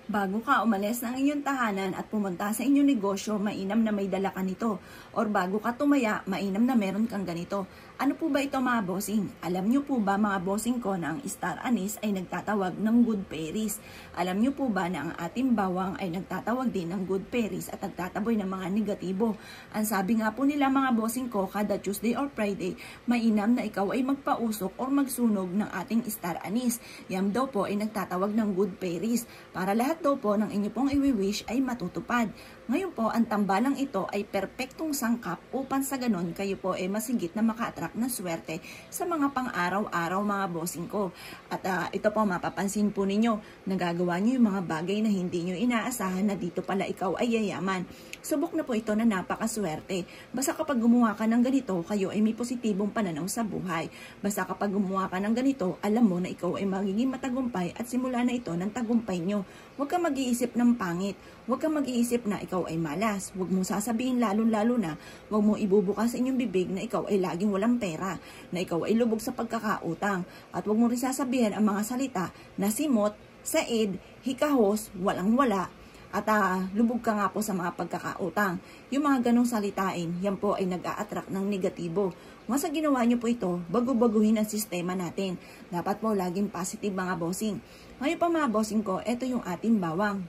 Bago ka umalis ng inyong tahanan at pumunta sa inyong negosyo, mainam na may dala ka nito. Or bago ka tumaya, mainam na meron kang ganito. Ano po ba ito mga bossing? Alam nyo po ba mga bossing ko na ang star anise ay nagtatawag ng good fairies? Alam nyo po ba na ang ating bawang ay nagtatawag din ng good fairies at nagtataboy ng mga negatibo? Ang sabi nga po nila mga bossing ko, kada Tuesday or Friday, mainam na ikaw ay magpausok or magsunog ng ating star anise. Yan daw po ay nagtatawag ng good fairies. Para lahat daw po ng inyo pong i-wish ay matutupad. Ngayon po, ang tambalang ito ay perpektong sangkap upang sa ganon kayo po ay masigit na maka-attract na swerte sa mga pang-araw-araw mga bossing ko. At ito po, mapapansin po ninyo, nagagawa nyo yung mga bagay na hindi nyo inaasahan na dito pala ikaw ay yayaman. Subok na po ito na napakaswerte. Basta kapag gumawa ka ng ganito, kayo ay may positibong pananaw sa buhay. Basta kapag gumawa ka ng ganito, alam mo na ikaw ay magiging matagumpay at simula na ito ng tagumpay nyo. Huwag kang mag-iisip ng pangit. Huwag kang mag-iisip na ikaw ay malas. Huwag mong sasabihin lalo-lalo na huwag mong ibubukas sa inyong bibig na ikaw ay laging walang pera, na ikaw ay lubog sa pagkakautang. At huwag mong rin sasabihin ang mga salita na simot, said, hikahos, walang-wala, at lubog ka nga po sa mga pagkakautang. Yung mga ganong salitain, yan po ay nag-a-attract ng negatibo. Kung sa ginawa nyo po ito, bago-baguhin ang sistema natin. Dapat po laging positive mga bossing. Ngayon pa mga bossing ko, ito yung ating bawang.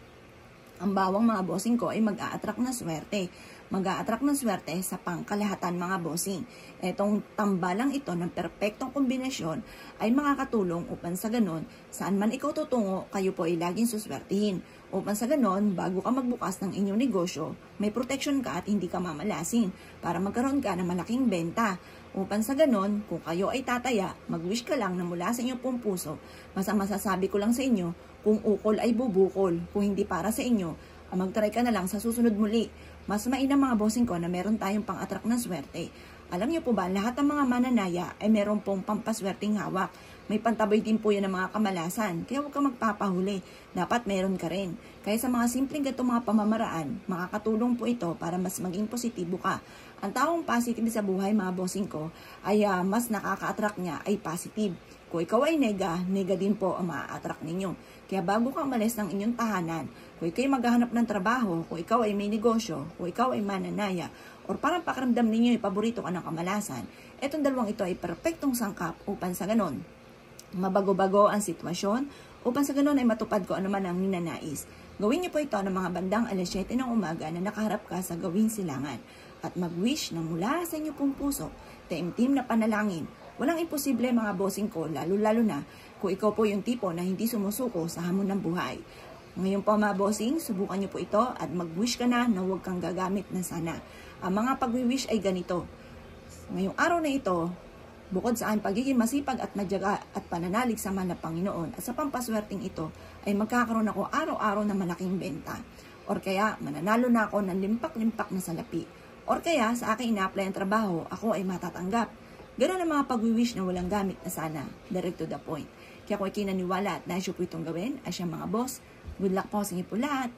Ang bawang mga bossing ko ay mag-a-attract ng swerte. Mag-a-attract ng swerte sa pangkalahatan mga bossing. Etong tambalang ito ng perpektong kombinasyon ay makakatulong upang sa ganon, saan man ikaw tutungo, kayo po ay laging suswertihin. Upang sa ganon, bago ka magbukas ng inyong negosyo, may protection ka at hindi ka mamalasin para magkaroon ka ng malaking benta. Upang sa ganon, kung kayo ay tataya, mag-wish ka lang na mula sa inyong pong puso. Basta masasabi ko lang sa inyo, kung ukol ay bubukol, kung hindi para sa inyo, mag-try ka na lang sa susunod muli. Mas mainam mga bossing ko na meron tayong pang-attract na swerte. Alam niyo po ba, lahat ng mga mananaya ay meron pong pampaswerteng hawak. May pantaboy din po yan ng mga kamalasan, kaya huwag ka magpapahuli. Dapat meron ka rin. Kaya sa mga simpleng ganitong mga pamamaraan, makakatulong po ito para mas maging positibo ka. Ang taong positive sa buhay mga bossing ko, ay mas nakaka-attract niya ay positive. Kung ikaw ay nega, nega din po ang maa-attract ninyo. Kaya bago ka umalis ng inyong tahanan, kung ikaw ay maghahanap ng trabaho, kung ikaw ay may negosyo, kung ikaw ay mananaya, or parang pakiramdam ninyo ay paborito ka ng kamalasan, etong dalawang ito ay perpektong sangkap upang sa ganon mabago-bago ang sitwasyon, upang sa ganon ay matupad ko anuman ang ninanais. Gawin niyo po ito ng mga bandang alas 7 ng umaga na nakaharap ka sa gawing silangan at mag-wish na mula sa inyo pong puso, taimtim na panalangin. Walang imposible mga bossing ko, lalo-lalo na kung ikaw po yung tipo na hindi sumusuko sa hamon ng buhay. Ngayon po mga bossing, subukan niyo po ito at mag-wish ka na huwag kang gagamit na sana. Ang mga pag-wish ay ganito. Ngayong araw na ito, bukod sa pagiging masipag at madyaga at pananalig sa mahal na Panginoon at sa pampaswerteng ito, ay magkakaroon ako araw-araw ng malaking benta. Or kaya, mananalo na ako ng limpak-limpak na salapi. Or kaya, sa aking ina-apply ang trabaho, ako ay matatanggap. Ganun ang mga pag-wish na walang gamit na sana, direct to the point. Kaya kung ikinaniwala at nais po itong gawin, ay siyang mga boss, good luck po sa inyo po lahat.